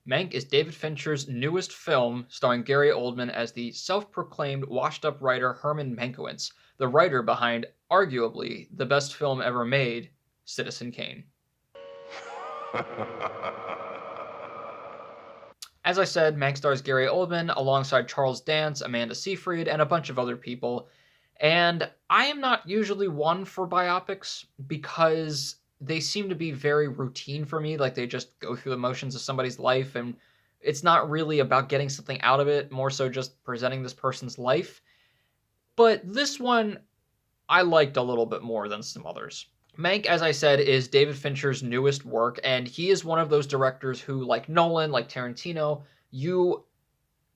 Mank is David Fincher's newest film, starring Gary Oldman as the self-proclaimed washed-up writer Herman Mankiewicz, the writer behind arguably the best film ever made, Citizen Kane. As I said, Mank stars Gary Oldman alongside Charles Dance, Amanda Seyfried, and a bunch of other people. And I am not usually one for biopics because they seem to be very routine for me. Like they just go through the motions of somebody's life, and it's not really about getting something out of it, more so just presenting this person's life. But this one I liked a little bit more than some others. Mank, as I said, is David Fincher's newest work, and he is one of those directors who, like Nolan, like Tarantino, you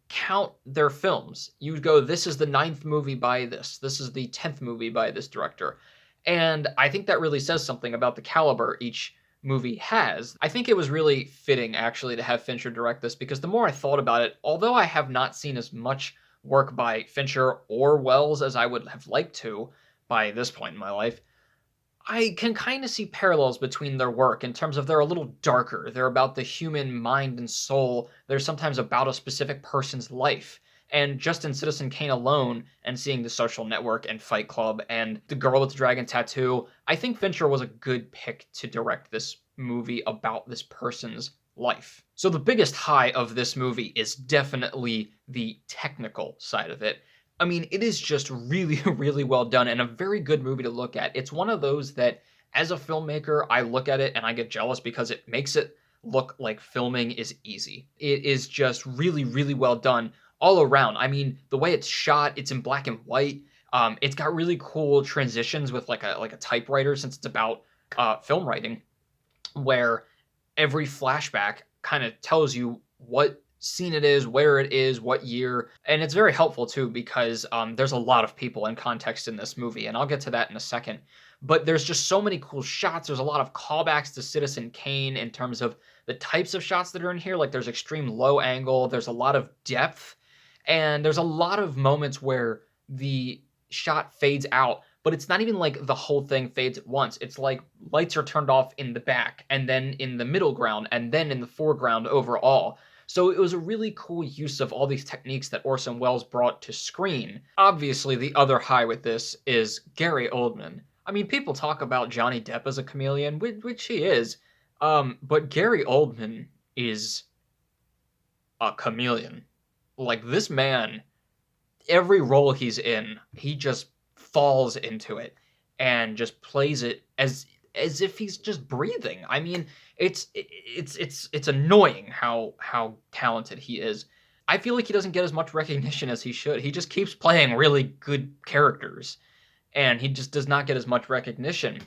count their films. You go, this is the 9th movie by this is the 10th movie by this director. And I think that really says something about the caliber each movie has. I think it was really fitting, actually, to have Fincher direct this, because the more I thought about it, although I have not seen as much work by Fincher or Wells as I would have liked to by this point in my life, I can kind of see parallels between their work in terms of they're a little darker. They're about the human mind and soul. They're sometimes about a specific person's life. And just in Citizen Kane alone, and seeing The Social Network and Fight Club and The Girl with the Dragon Tattoo, I think Fincher was a good pick to direct this movie about this person's life. So the biggest high of this movie is definitely the technical side of it. I mean, it is just really, really well done and a very good movie to look at. It's one of those that, as a filmmaker, I look at it and I get jealous because it makes it look like filming is easy. It is just really, really well done all around. I mean, the way it's shot, it's in black and white. It's got really cool transitions with like a typewriter, since it's about film writing, where every flashback kind of tells you what scene it is, where it is, what year. And it's very helpful too, because there's a lot of people and context in this movie, and I'll get to that in a second. But there's just so many cool shots. There's a lot of callbacks to Citizen Kane in terms of the types of shots that are in here. Like there's extreme low angle, there's a lot of depth, and there's a lot of moments where the shot fades out, but it's not even like the whole thing fades at once. It's like lights are turned off in the back, and then in the middle ground, and then in the foreground overall. So it was a really cool use of all these techniques that Orson Welles brought to screen. Obviously, the other high with this is Gary Oldman. I mean, people talk about Johnny Depp as a chameleon, which he is, but Gary Oldman is a chameleon. Like, this man, every role he's in, he just falls into it and just plays it as if he's just breathing. I mean, it's annoying how talented he is. I feel like he doesn't get as much recognition as he should. He just keeps playing really good characters, and he just does not get as much recognition.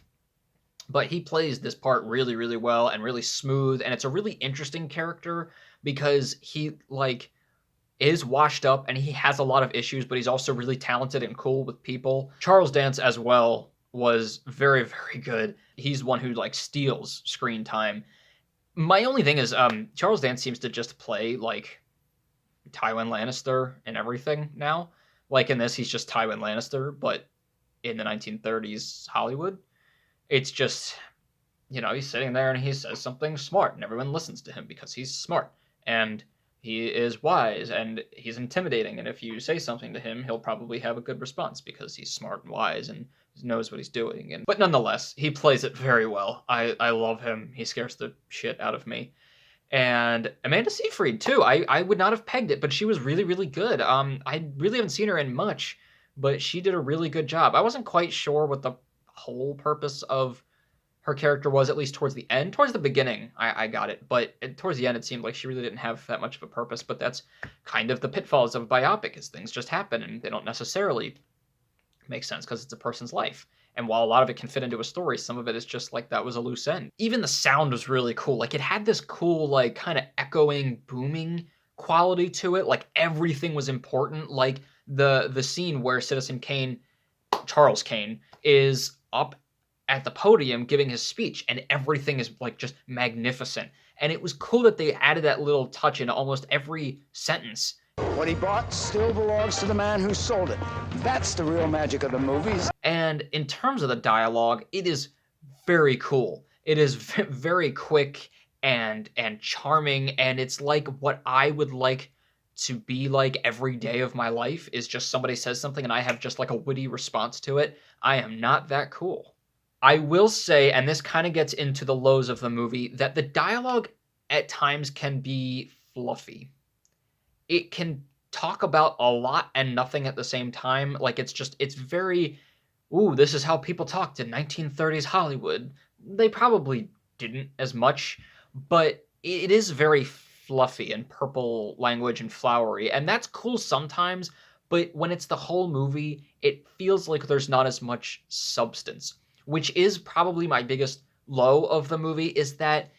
But he plays this part really, really well and really smooth, and it's a really interesting character because he, like, is washed up and he has a lot of issues, but he's also really talented and cool with people. Charles Dance as well was very, very good. He's one who like steals screen time. My only thing is Charles Dance seems to just play like Tywin Lannister and everything now. Like in this, he's just Tywin Lannister, but in the 1930s Hollywood. It's just, you know, he's sitting there and he says something smart and everyone listens to him because he's smart. And he is wise and he's intimidating, and if you say something to him, he'll probably have a good response because he's smart and wise and knows what he's doing. But nonetheless, he plays it very well. I love him. He scares the shit out of me. And Amanda Seyfried too. I would not have pegged it, but she was really, really good. I really haven't seen her in much, but she did a really good job. I wasn't quite sure what the whole purpose of her character was, at least towards the end. Towards the beginning, I got it, but towards the end, it seemed like she really didn't have that much of a purpose. But that's kind of the pitfalls of a biopic, is things just happen, and they don't necessarily make sense because it's a person's life. And while a lot of it can fit into a story, some of it is just like that was a loose end. Even the sound was really cool. Like it had this cool, like kind of echoing, booming quality to it. Like everything was important. Like the scene where Citizen Kane, Charles Kane, is up at the podium giving his speech, and everything is like just magnificent. And it was cool that they added that little touch in almost every sentence What he bought still belongs to the man who sold it. That's the real magic of the movies. And in terms of the dialogue, it is very cool. It is very quick and charming, and it's like what I would like to be like every day of my life is just somebody says something and I have just like a witty response to it. I am not that cool. I will say, and this kind of gets into the lows of the movie, that the dialogue at times can be fluffy. It can talk about a lot and nothing at the same time. Like it's very, ooh, this is how people talked in 1930s Hollywood. They probably didn't as much, but it is very fluffy and purple language and flowery, and that's cool sometimes, but when it's the whole movie, it feels like there's not as much substance, which is probably my biggest low of the movie, is that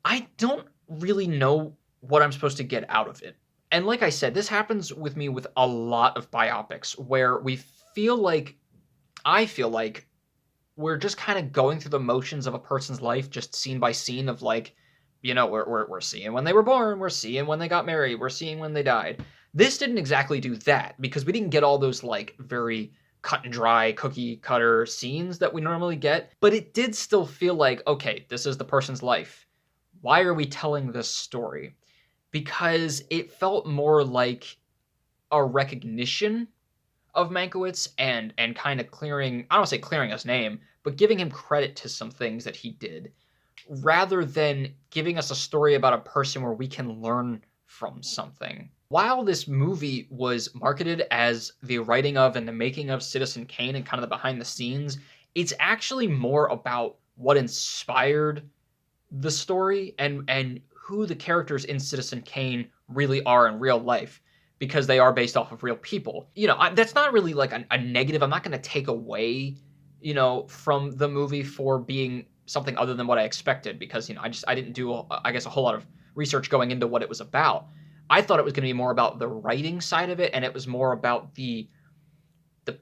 I don't really know what I'm supposed to get out of it. And like I said, this happens with me with a lot of biopics where I feel like we're just kind of going through the motions of a person's life, just scene by scene of like, we're seeing when they were born, we're seeing when they got married, we're seeing when they died. This didn't exactly do that because we didn't get all those like very cut and dry cookie cutter scenes that we normally get, but it did still feel like, okay, this is the person's life. Why are we telling this story? Because it felt more like a recognition of Mankiewicz and kind of clearing, I don't want to say clearing his name, but giving him credit to some things that he did, rather than giving us a story about a person where we can learn from something. While this movie was marketed as the writing of and the making of Citizen Kane and kind of the behind the scenes, it's actually more about what inspired the story and who the characters in Citizen Kane really are in real life, because they are based off of real people. That's not really like a negative. I'm not going to take away, from the movie for being something other than what I expected, because, I didn't do, I guess, a whole lot of research going into what it was about. I thought it was going to be more about the writing side of it, and it was more about the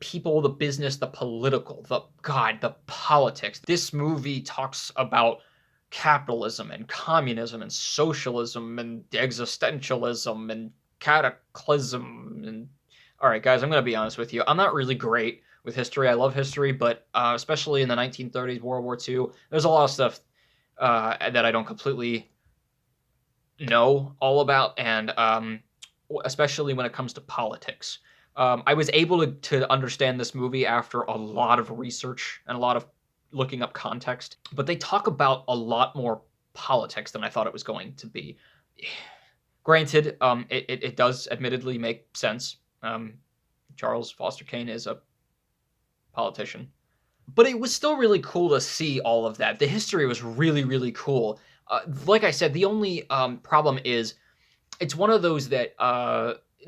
people, the business, the political, the politics. This movie talks about capitalism and communism and socialism and existentialism and cataclysm. And all right, guys, I'm going to be honest with you. I'm not really great with history. I love history, but especially in the 1930s, World War II, there's a lot of stuff that I don't completely know all about, and especially when it comes to politics. I was able to understand this movie after a lot of research and a lot of looking up context, but they talk about a lot more politics than I thought it was going to be. Granted, it does admittedly make sense. Charles Foster Kane is a politician. But it was still really cool to see all of that. The history was really, really cool. Like I said, the only problem is it's one of those that,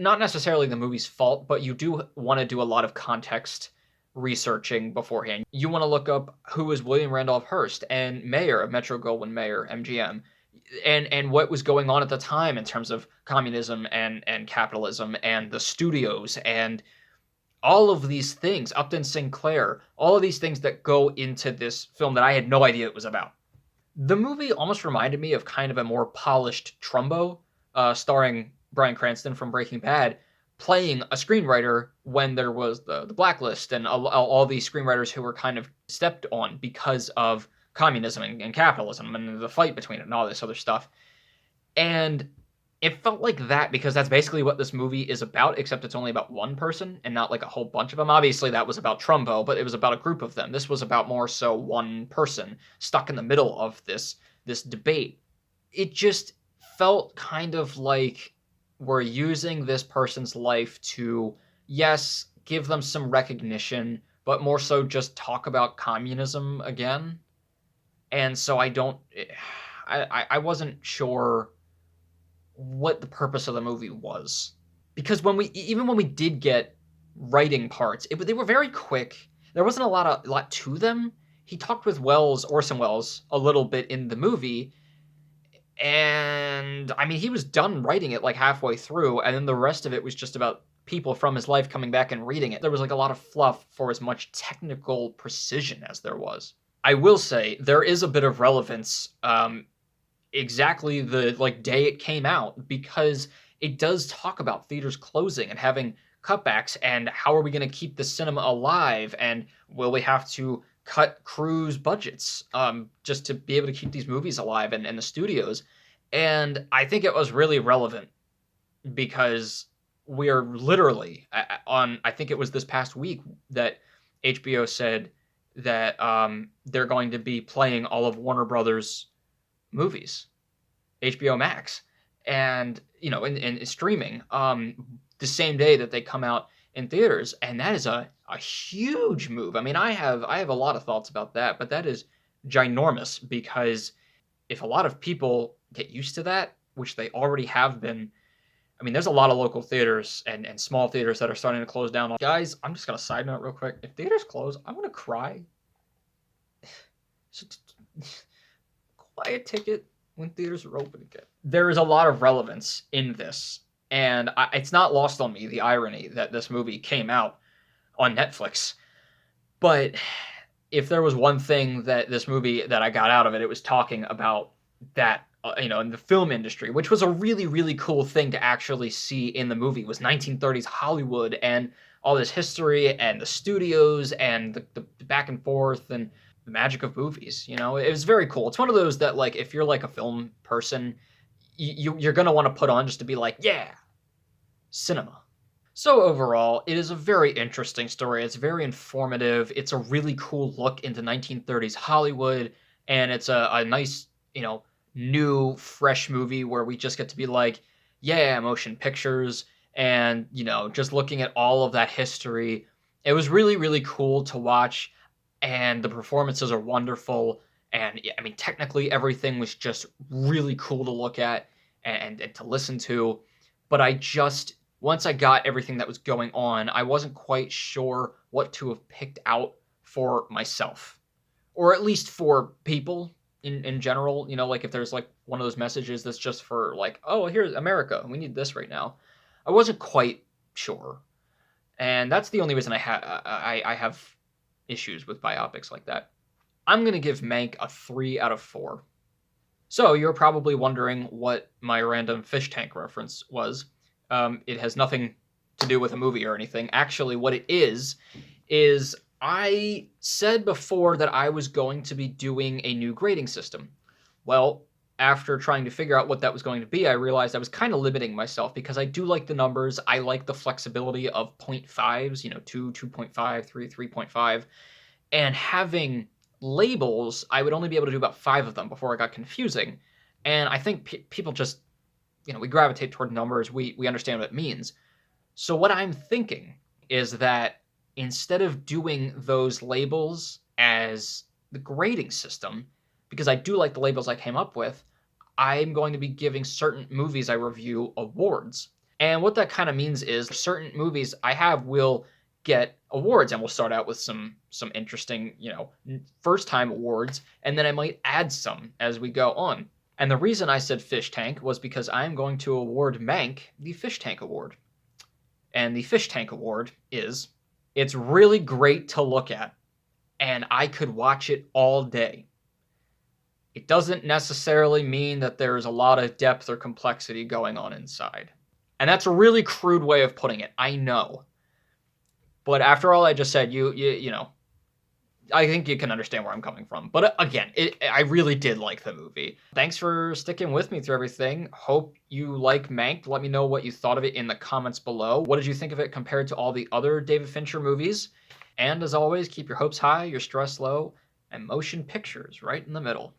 not necessarily the movie's fault, but you do want to do a lot of context researching beforehand. You want to look up who was William Randolph Hearst and mayor of Metro-Goldwyn-Mayer, MGM, and what was going on at the time in terms of communism and capitalism and the studios and all of these things, Upton Sinclair, all of these things that go into this film that I had no idea it was about. The movie almost reminded me of kind of a more polished Trumbo, starring Bryan Cranston from Breaking Bad, playing a screenwriter when there was the blacklist and all these screenwriters who were kind of stepped on because of communism and capitalism and the fight between it and all this other stuff. And it felt like that because that's basically what this movie is about, except it's only about one person and not like a whole bunch of them. Obviously, that was about Trumbo, but it was about a group of them. This was about more so one person stuck in the middle of this debate. It just felt kind of like we're using this person's life to, yes, give them some recognition, but more so just talk about communism again. And so I wasn't sure what the purpose of the movie was. Because even when we did get writing parts, they were very quick. There wasn't a lot to them. He talked with Orson Welles, a little bit in the movie, and I mean, he was done writing it like halfway through, and then the rest of it was just about people from his life coming back and reading it. There was like a lot of fluff for as much technical precision as there was. I will say there is a bit of relevance, exactly the like day it came out, because it does talk about theaters closing and having cutbacks, and how are we going to keep the cinema alive, and will we have to cut crews budgets just to be able to keep these movies alive and the studios. And I think it was really relevant because we are literally on, I think it was this past week that HBO said that they're going to be playing all of Warner Brothers movies, HBO Max, and in streaming the same day that they come out in theaters, and that is a huge move. I mean, I have a lot of thoughts about that, but that is ginormous because if a lot of people get used to that, which they already have been. I mean, there's a lot of local theaters and small theaters that are starting to close down. Guys, I'm just gonna side note real quick. If theaters close, I'm gonna cry. Buy a ticket when theaters are open again. There is a lot of relevance in this, and it's not lost on me the irony that this movie came out on Netflix. But if there was one thing that this movie that I got out of it, it was talking about that in the film industry, which was a really, really cool thing to actually see in the movie, was 1930s Hollywood and all this history and the studios and the back and forth and the magic of movies. It was very cool. It's one of those that, like, if you're like a film person, you're going to want to put on just to be like, yeah, cinema. So overall, it is a very interesting story. It's very informative. It's a really cool look into 1930s Hollywood, and it's a nice, new, fresh movie where we just get to be like, yeah, motion pictures, and, just looking at all of that history. It was really, really cool to watch, and the performances are wonderful, and, I mean, technically everything was just really cool to look at and to listen to, but once I got everything that was going on, I wasn't quite sure what to have picked out for myself, or at least for people in general. Like if there's like one of those messages that's just for like, oh, here's America, we need this right now. I wasn't quite sure, and that's the only reason I have issues with biopics like that. I'm gonna give Mank a 3 out of 4. So you're probably wondering what my random fish tank reference was. It has nothing to do with a movie or anything. Actually, what it is I said before that I was going to be doing a new grading system. Well, after trying to figure out what that was going to be, I realized I was kind of limiting myself because I do like the numbers. I like the flexibility of 0.5s, 2, 2.5, 3, 3.5. And having labels, I would only be able to do about 5 of them before it got confusing. And I think people just, we gravitate toward numbers. We understand what it means. So what I'm thinking is that instead of doing those labels as the grading system, because I do like the labels I came up with, I'm going to be giving certain movies I review awards. And what that kind of means is certain movies I have will get awards, and we'll start out with some interesting, first time awards, and then I might add some as we go on. And the reason I said Fish Tank was because I'm going to award Mank the Fish Tank Award. And the Fish Tank Award is, it's really great to look at, and I could watch it all day. It doesn't necessarily mean that there's a lot of depth or complexity going on inside. And that's a really crude way of putting it, I know. But after all I just said, I think you can understand where I'm coming from. But again, I really did like the movie. Thanks for sticking with me through everything. Hope you like Mank. Let me know what you thought of it in the comments below. What did you think of it compared to all the other David Fincher movies? And as always, keep your hopes high, your stress low, and motion pictures right in the middle.